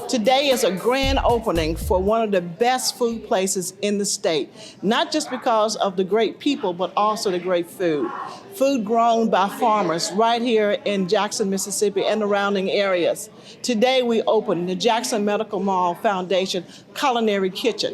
Today is a grand opening for one of the best food places in the state, not just because of the great people, but also the great food. Food grown by farmers right here in Jackson, Mississippi and the surrounding areas. Today we open the Jackson Medical Mall Foundation Culinary Kitchen,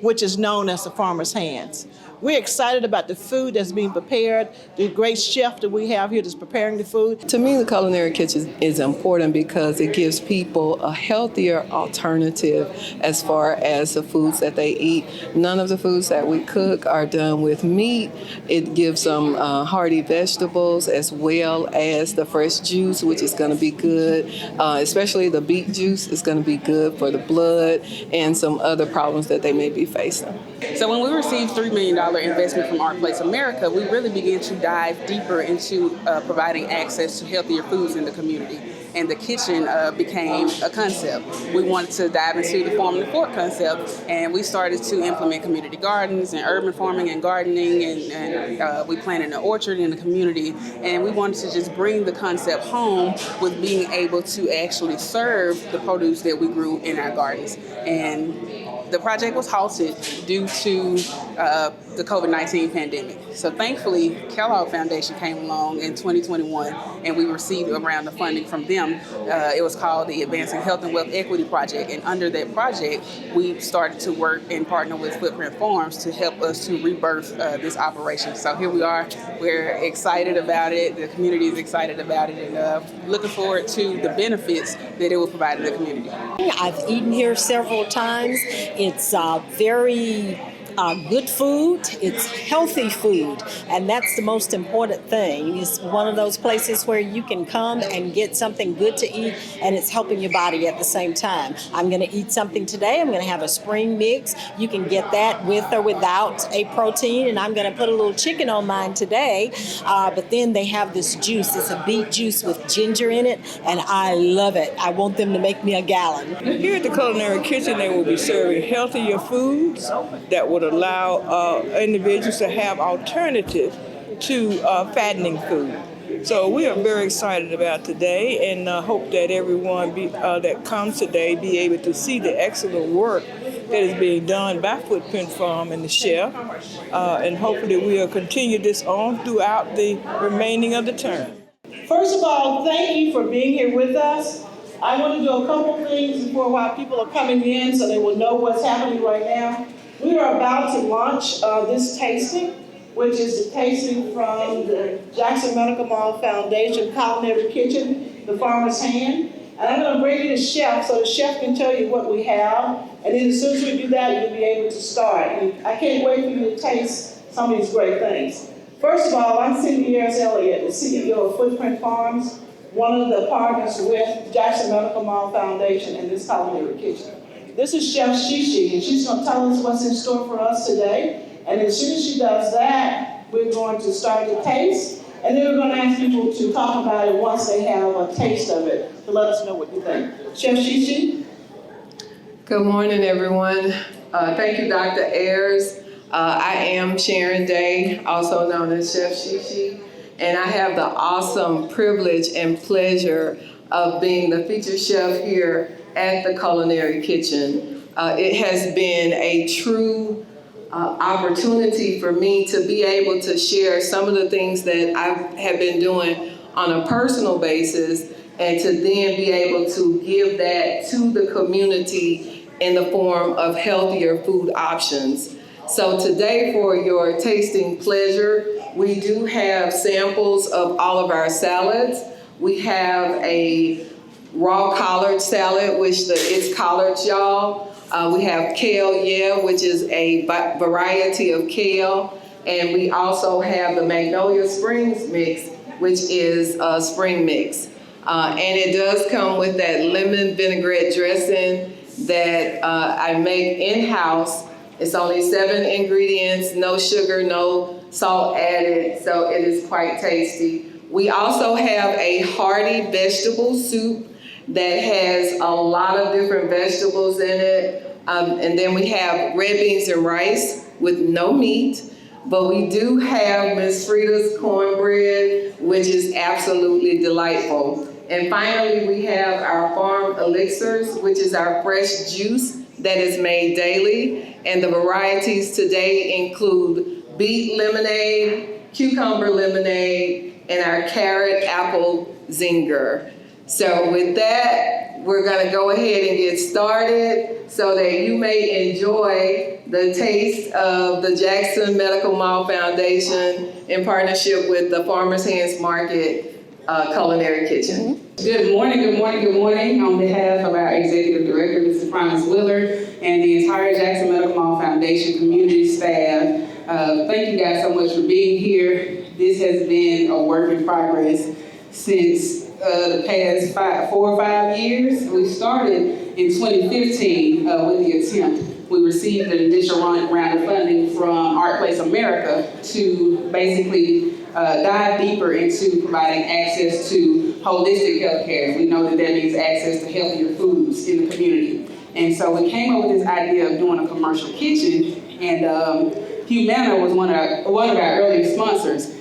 which is known as the Farmer's Hands. We're excited about the food that's being prepared, the great chef that we have here that's preparing the food. To me, the culinary kitchen is important because it gives people a healthier alternative as far as the foods that they eat. None of the foods that we cook are done with meat. It gives them hearty vegetables as well as the fresh juice, which is going to be good, especially the beet juice is going to be good for the blood and some other problems that they may be facing. So when we received $3 million investment from Our Place America, we really began to dive deeper into providing access to healthier foods in the community. And the kitchen became a concept. We wanted to dive into the farm and the fort concept, and we started to implement community gardens and urban farming and gardening, and we planted an orchard in the community, and we wanted to just bring the concept home with being able to actually serve the produce that we grew in our gardens. And the project was halted due to the COVID-19 pandemic. So thankfully, Kellogg Foundation came along in 2021, and we received a round of funding from them. It was called the Advancing Health and Wealth Equity Project, and under that project, we started to work and partner with Footprint Farms to help us to rebirth this operation. So here we are. We're excited about it. The community is excited about it, and looking forward to the benefits that it will provide to the community. I've eaten here several times. It's very good food, it's healthy food, and that's the most important thing. It's one of those places where you can come and get something good to eat, and it's helping your body at the same time. I'm going to eat something today. I'm going to have a spring mix. You can get that with or without a protein, and I'm going to put a little chicken on mine today, but then they have this juice. It's a beet juice with ginger in it, and I love it. I want them to make me a gallon. Here at the Culinary Kitchen, they will be serving healthier foods that would allow individuals to have alternative to fattening food. So we are very excited about today, and hope that everyone that comes today be able to see the excellent work that is being done by Footprint Farm and the chef, and hopefully we'll continue this on throughout the remaining of the term. First of all, thank you for being here with us. I want to do a couple things before while people are coming in so they will know what's happening right now. We are about to launch this tasting, which is the tasting from the Jackson Medical Mall Foundation Culinary Kitchen, the Farmer's Hand. And I'm going to bring you the chef so the chef can tell you what we have. And then as soon as we do that, you'll be able to start. And I can't wait for you to taste some of these great things. First of all, I'm Cindy AYERS-ELLIOTT, the CEO of Footprint Farms, one of the partners with Jackson Medical Mall Foundation and this Culinary Kitchen. This is Chef SheShe, and she's going to tell us what's in store for us today. And as soon as she does that, we're going to start the taste, and then we're going to ask people to talk about it once they have a taste of it, to let us know what you think. Chef SheShe? Good morning, everyone. Thank you, Dr. Ayers. I am Sharon Day, also known as Chef SheShe, and I have the awesome privilege and pleasure of being the featured chef here at the Culinary Kitchen. It has been a true opportunity for me to be able to share some of the things that I have been doing on a personal basis, and to then be able to give that to the community in the form of healthier food options. So today, for your tasting pleasure, we do have samples of all of our salads. We have a raw collard salad, which it's collards, y'all. We have kale, which is a variety of kale. And we also have the Magnolia Springs mix, which is a spring mix. And it does come with that lemon vinaigrette dressing that I make in-house. It's only 7 ingredients, no sugar, no salt added, so it is quite tasty. We also have a hearty vegetable soup that has a lot of different vegetables in it. And then we have red beans and rice with no meat. But we do have Miss Frida's cornbread, which is absolutely delightful. And finally, we have our farm elixirs, which is our fresh juice that is made daily. And the varieties today include beet lemonade, cucumber lemonade, and our carrot apple zinger. So with that, we're gonna go ahead and get started so that you may enjoy the taste of the Jackson Medical Mall Foundation in partnership with the Farmers Hands Market Culinary Kitchen. Good morning, good morning, good morning. On behalf of our Executive Director, Mr. Primus Willard, and the entire Jackson Medical Mall Foundation community staff, thank you guys so much for being here. This has been a work in progress since the past 4 or 5 years. We started in 2015 with the attempt. We received an additional round of funding from Art Place America to basically dive deeper into providing access to holistic healthcare. We know that that means access to healthier foods in the community. And so we came up with this idea of doing a commercial kitchen, and Humana was one of our earliest sponsors.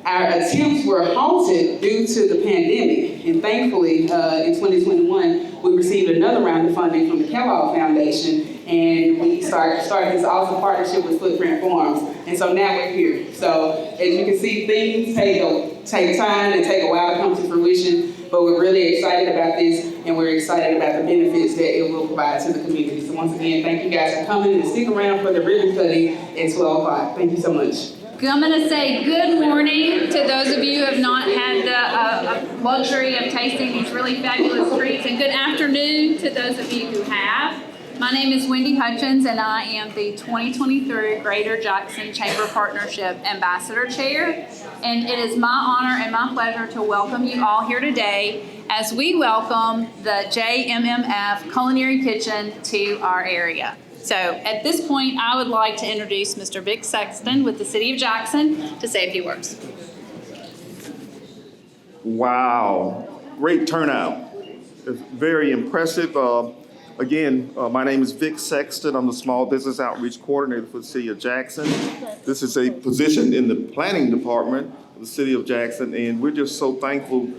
Our attempts were halted due to the pandemic, and thankfully in 2021 we received another round of funding from the Kellogg Foundation, and we started this awesome partnership with Footprint Farms, and so now we're here. So as you can see, things take time and take a while to come to fruition, but we're really excited about this, and we're excited about the benefits that it will provide to the community. So once again, thank you guys for coming, and stick around for the ribbon cutting at 12 o'clock. Thank you so much. I'm going to say good morning to those of you who have not had the luxury of tasting these really fabulous treats, and good afternoon to those of you who have. My name is Wendy Hutchins, and I am the 2023 Greater Jackson Chamber Partnership Ambassador Chair. And it is my honor and my pleasure to welcome you all here today as we welcome the JMMF Culinary Kitchen to our area. So at this point, I would like to introduce Mr. Vic Sexton with the City of Jackson to say a few words. Wow, great turnout. It's very impressive. Again, my name is Vic Sexton. I'm the Small Business Outreach Coordinator for the City of Jackson. This is a position in the planning department of the City of Jackson, and we're just so thankful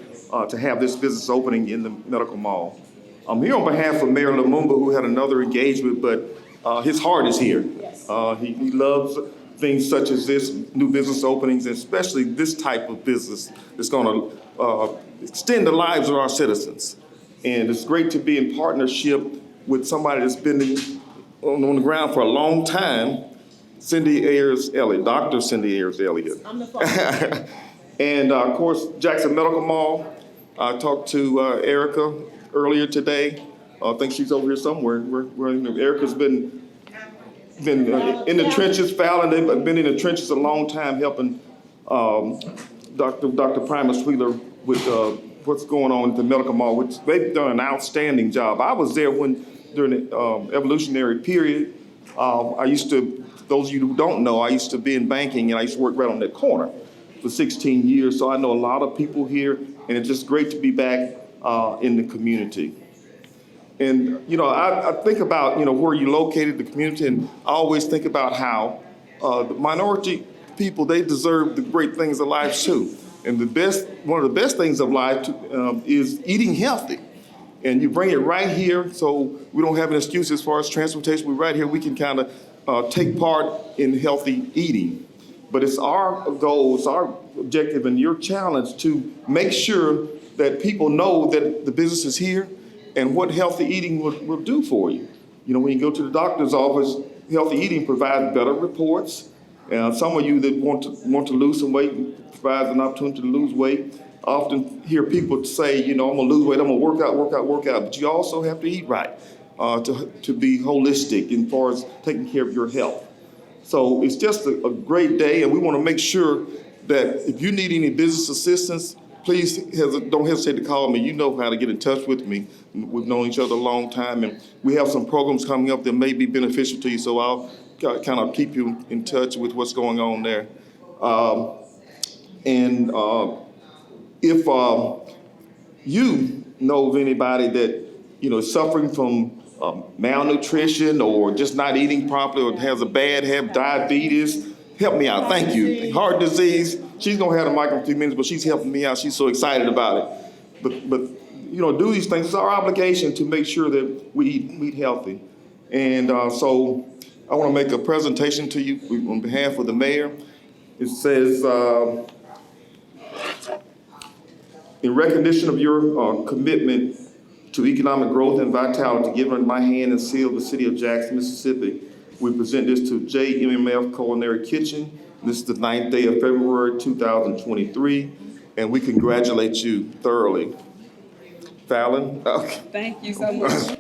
to have this business opening in the Medical Mall. I'm here on behalf of Mayor Lumumba, who had another engagement, but his heart is here. He loves things such as this, new business openings, and especially this type of business that's going to extend the lives of our citizens. And it's great to be in partnership with somebody that's been on the ground for a long time, Cindy AYERS-ELLIOTT, Dr. Cindy AYERS-ELLIOTT. I'm the phone. And of course, Jackson Medical Mall. I talked to Erica earlier today. I think she's over here somewhere. Erica's been in the trenches. Fallon, they've been in the trenches a long time helping Dr. Primus Wheeler with what's going on at the Medical Mall, which they've done an outstanding job. I was there during the evolutionary period. I used to, those of you who don't know, I used to be in banking, and I used to work right on that corner for 16 years. So I know a lot of people here, and it's just great to be back in the community. And, you know, I think about, you know, where you're located, the community, and I always think about how the minority people, they deserve the great things of life too. And one of the best things of life is eating healthy. And you bring it right here, so we don't have an excuse as far as transportation. We're right here, we can kind of take part in healthy eating. But it's our goal, it's our objective and your challenge to make sure that people know that the business is here and what healthy eating will do for you. You know, when you go to the doctor's office, healthy eating provides better reports. Some of you that want to lose some weight, provides an opportunity to lose weight. I often hear people say, you know, I'm gonna lose weight, I'm gonna work out, but you also have to eat right to be holistic as far as taking care of your health. So it's just a great day, and we wanna make sure that if you need any business assistance, please don't hesitate to call me. You know how to get in touch with me. We've known each other a long time, and we have some programs coming up that may be beneficial to you, so I'll kind of keep you in touch with what's going on there. If you know of anybody that, you know, is suffering from malnutrition or just not eating properly or has a bad habit, diabetes, help me out. Thank you. Heart disease. She's gonna have the mic in a few minutes, but she's helping me out. She's so excited about it. But do these things. It's our obligation to make sure that we eat healthy. And so I want to make a presentation to you on behalf of the mayor. It says, in recognition of your commitment to economic growth and vitality, given my hand and seal of the city of Jackson, Mississippi, we present this to JMMF Culinary Kitchen. This is the 9th day of February 2023, and we congratulate you thoroughly. Fallon? Okay. Thank you so much.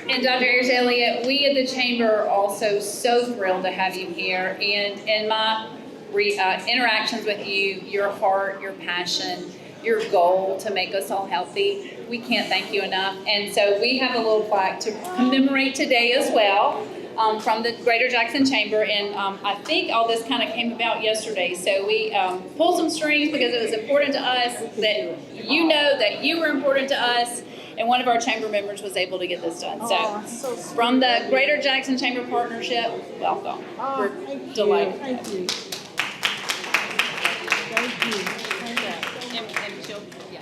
And Dr. AYERS-ELLIOTT, we at the Chamber are also so thrilled to have you here. And in my interactions with you, your heart, your passion, your goal to make us all healthy, we can't thank you enough. And so we have a little plaque to commemorate today as well from the Greater Jackson Chamber. And I think all this kind of came about yesterday. So we pulled some strings because it was important to us that you know that you were important to us. And one of our chamber members was able to get this done. So from the Greater Jackson Chamber Partnership, welcome. We're delighted. Thank you. Thank you. And she'll, yeah.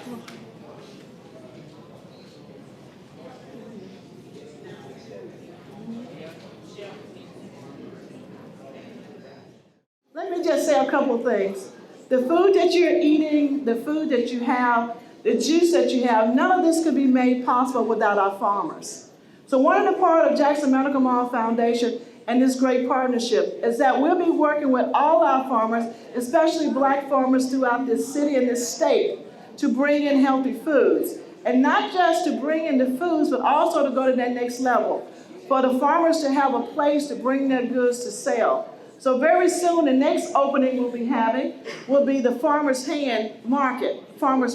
Let me just say a couple of things. The food that you're eating, the food that you have, the juice that you have, none of this could be made possible without our farmers. So one of the part of Jackson Medical Mall Foundation and this great partnership is that we'll be working with all our farmers, especially black farmers throughout this city and this state, to bring in healthy foods. And not just to bring in the foods, but also to go to that next level, for the farmers to have a place to bring their goods to sale. So very soon, the next opening we'll be having will be the Farmers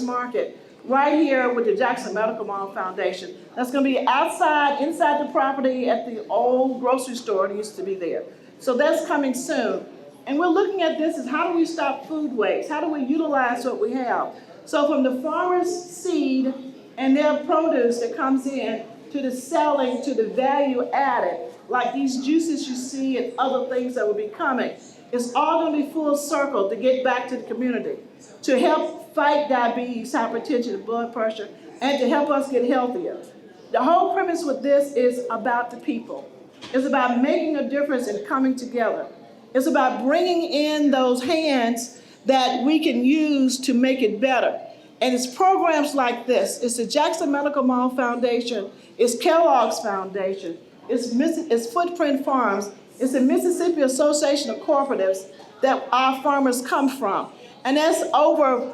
Market, right here with the Jackson Medical Mall Foundation. That's gonna be inside the property at the old grocery store that used to be there. So that's coming soon. And we're looking at this as how do we stop food waste? How do we utilize what we have? So from the farmer's seed and their produce that comes in to the selling, to the value added, like these juices you see and other things that will be coming, it's all gonna be full circle to get back to the community, to help fight diabetes, hypertension, and blood pressure, and to help us get healthier. The whole premise with this is about the people. It's about making a difference and coming together. It's about bringing in those hands that we can use to make it better. And it's programs like this. It's the Jackson Medical Mall Foundation, it's Kellogg's Foundation, it's Footprint Farms, it's the Mississippi Association of Cooperatives that our farmers come from. And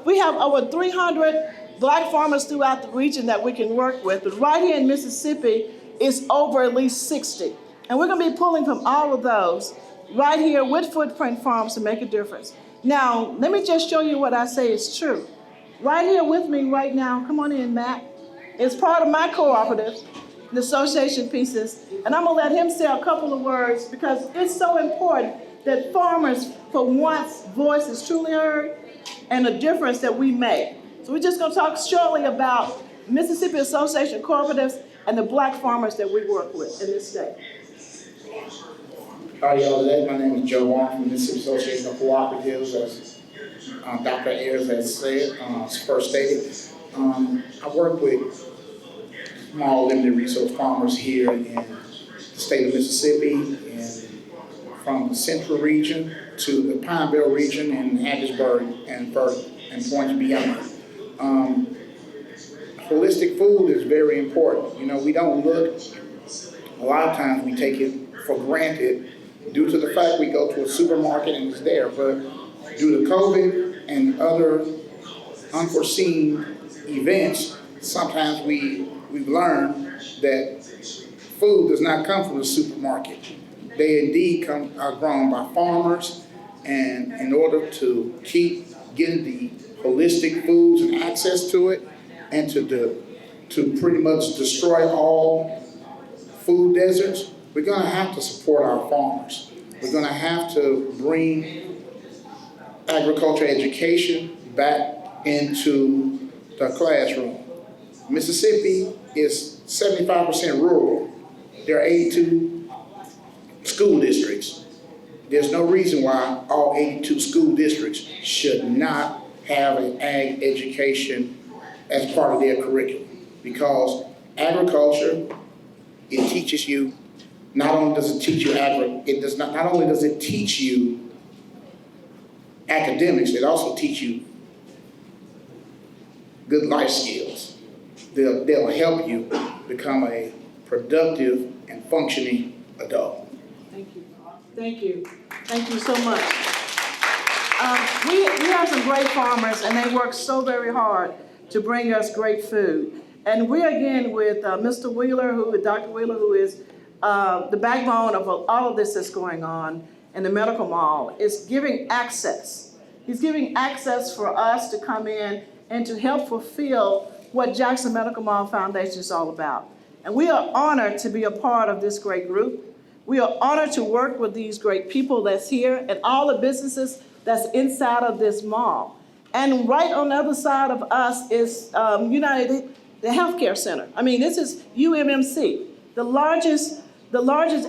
we have over 300 black farmers throughout the region that we can work with, but right here in Mississippi, it's over at least 60. And we're gonna be pulling from all of those right here with Footprint Farms to make a difference. Now, let me just show you what I say is true. Right here with me right now, come on in, Matt. It's part of my cooperative, the association pieces, and I'm gonna let him say a couple of words because it's so important that farmers, for once, voice is truly heard and the difference that we make. So we're just gonna talk shortly about Mississippi Association Cooperatives and the black farmers that we work with in this state. How are y'all today? My name is Joe Wong from the Mississippi Association of Cooperatives. As Dr. Ayers has said, first stated, I work with small limited resource farmers here in the state of Mississippi, and from the central region to the Pineville region and Hattiesburg and points beyond. Holistic food is very important. You know, we don't look, a lot of times we take it for granted due to the fact we go to a supermarket and it's there, but due to COVID and other unforeseen events, sometimes we've learned that food does not come from the supermarket. They indeed are grown by farmers, and in order to keep getting the holistic foods and access to it, and to pretty much destroy all food deserts, we're gonna have to support our farmers. We're gonna have to bring agriculture education back into the classroom. Mississippi is 75% rural. There are 82 school districts. There's no reason why all 82 school districts should not have an ag education as part of their curriculum. Because agriculture, it teaches you, not only does it teach you not only does it teach you academics, it also teach you good life skills. They'll help you become a productive and functioning adult. Thank you. Thank you. Thank you so much. We have some great farmers, and they work so very hard to bring us great food. And we're again with Mr. Wheeler, Dr. Wheeler, who is the backbone of all of this that's going on in the medical mall, is giving access. He's giving access for us to come in and to help fulfill what Jackson Medical Mall Foundation is all about. And we are honored to be a part of this great group. We are honored to work with these great people that's here and all the businesses that's inside of this mall. And right on the other side of us is United, the Healthcare Center. I mean, this is UMMC, the largest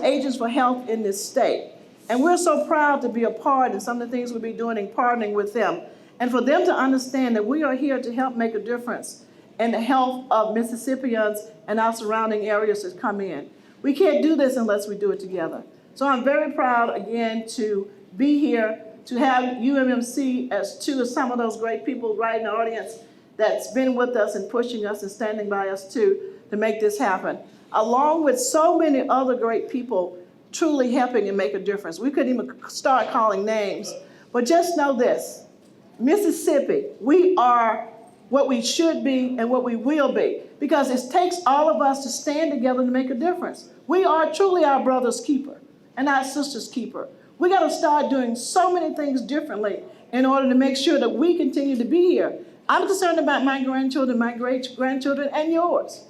agents for health in this state. And we're so proud to be a part of some of the things we'll be doing and partnering with them. And for them to understand that we are here to help make a difference in the health of Mississippians and our surrounding areas that come in. We can't do this unless we do it together. So I'm very proud, again, to be here, to have UMMC as two of some of those great people right in the audience that's been with us and pushing us and standing by us too to make this happen, along with so many other great people truly helping and make a difference. We couldn't even start calling names, but just know this, Mississippi, we are what we should be and what we will be, because it takes all of us to stand together to make a difference. We are truly our brother's keeper and our sister's keeper. We got to start doing so many things differently in order to make sure that we continue to be here. I'm concerned about my grandchildren, my great-grandchildren, and yours.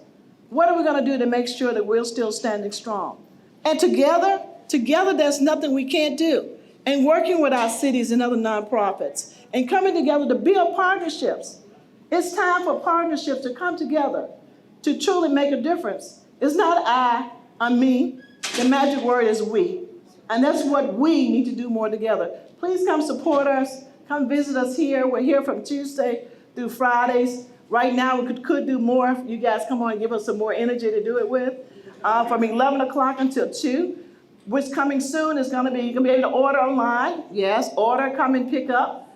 What are we going to do to make sure that we're still standing strong? And together, there's nothing we can't do. And working with our cities and other nonprofits and coming together to build partnerships. It's time for partnerships to come together to truly make a difference. It's not I'm me. The magic word is we. And that's what we need to do more together. Please come support us. Come visit us here. We're here from Tuesday through Fridays. Right now, we could do more. If you guys come on and give us some more energy to do it with. From 11 o'clock until 2. What's coming soon is going to be, you're going to be able to order online. Yes, order, come and pick up.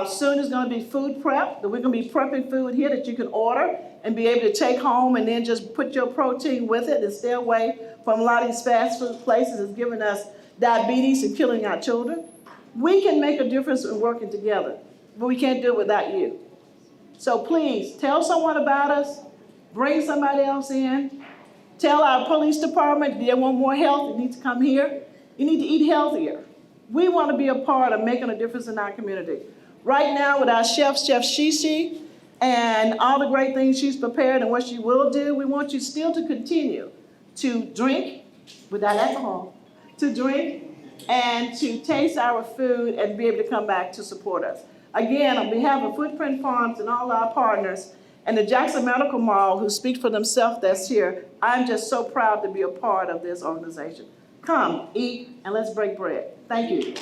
Soon is going to be food prep. We're going to be prepping food here that you can order and be able to take home and then just put your protein with it and stay away from a lot of these fast food places that's giving us diabetes and killing our children. We can make a difference in working together, but we can't do it without you. So please, tell someone about us, bring somebody else in, tell our police department they want more help, they need to come here. You need to eat healthier. We want to be a part of making a difference in our community. Right now with our Chef SheShe, and all the great things she's prepared and what she will do, we want you still to continue to drink without alcohol, to drink and to taste our food and be able to come back to support us. Again, on behalf of Footprint Farms and all our partners and the Jackson Medical Mall, who speak for themselves that's here, I'm just so proud to be a part of this organization. Come, eat, and let's break bread. Thank you.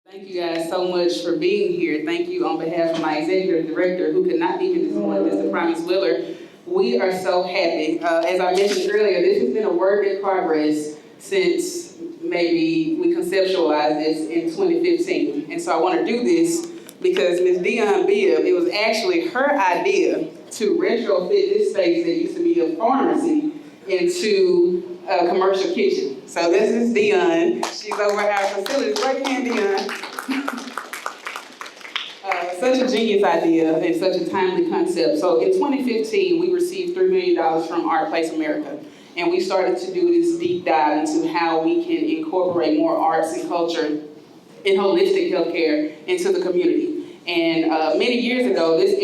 Thank you guys so much for being here. Thank you on behalf of my executive director, who could not be here this morning, Mr. Promise Willard. We are so happy. As I mentioned earlier, this has been a work in progress since maybe we conceptualized this in 2015. And so I want to do this because Ms. Dion Bibb, it was actually her idea to retrofit this space that used to be a pharmacy into a commercial kitchen. So this is Dion. She's over at our facilities. Right hand, Dion. Such a genius idea and such a timely concept. So in 2015, we received $3 million from Art Place America. And we started to do this deep dive into how we can incorporate more arts and culture and holistic healthcare into the community. And many years ago, this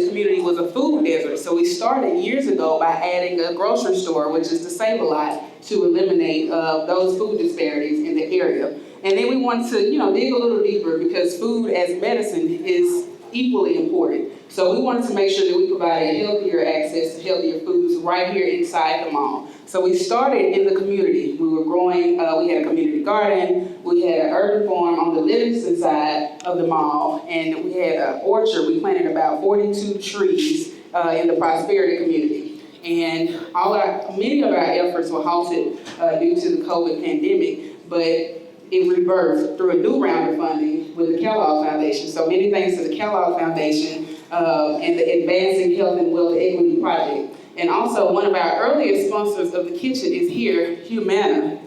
community was a food desert. So we started years ago by adding a grocery store, which is the Save-A-Lot, to eliminate those food disparities in the area. And then we wanted to, dig a little deeper because food as medicine is equally important. So we wanted to make sure that we provided healthier access to healthier foods right here inside the mall. So we started in the community. We were growing, we had a community garden, we had an urban farm on the Livingston side of the mall, and we had an orchard. We planted about 42 trees in the Prosperity community. And many of our efforts were halted due to the COVID pandemic, but it rebirthed through a new round of funding with the Kellogg Foundation. So many thanks to the Kellogg Foundation and the Advancing Health and Wealth Equity Project. And also one of our earliest sponsors of the kitchen is here, Humana.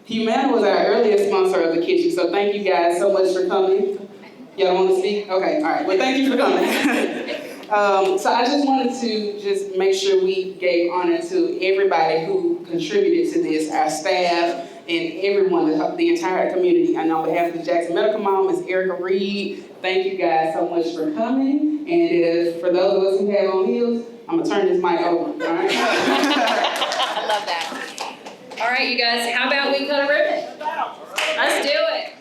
Humana was our earliest sponsor of the kitchen, so thank you guys so much for coming. Y'all want to speak? Okay, all right, well thank you for coming. So I just wanted to just make sure we gave honor to everybody who contributed to this, our staff, and everyone, the entire community. And on behalf of the Jackson Medical Mall, Ms. Erica Reed, thank you guys so much for coming. And for those of us who have on heels, I'm gonna turn this mic over, all right? I love that. All right, you guys, how about we cut a ribbon? Let's do it.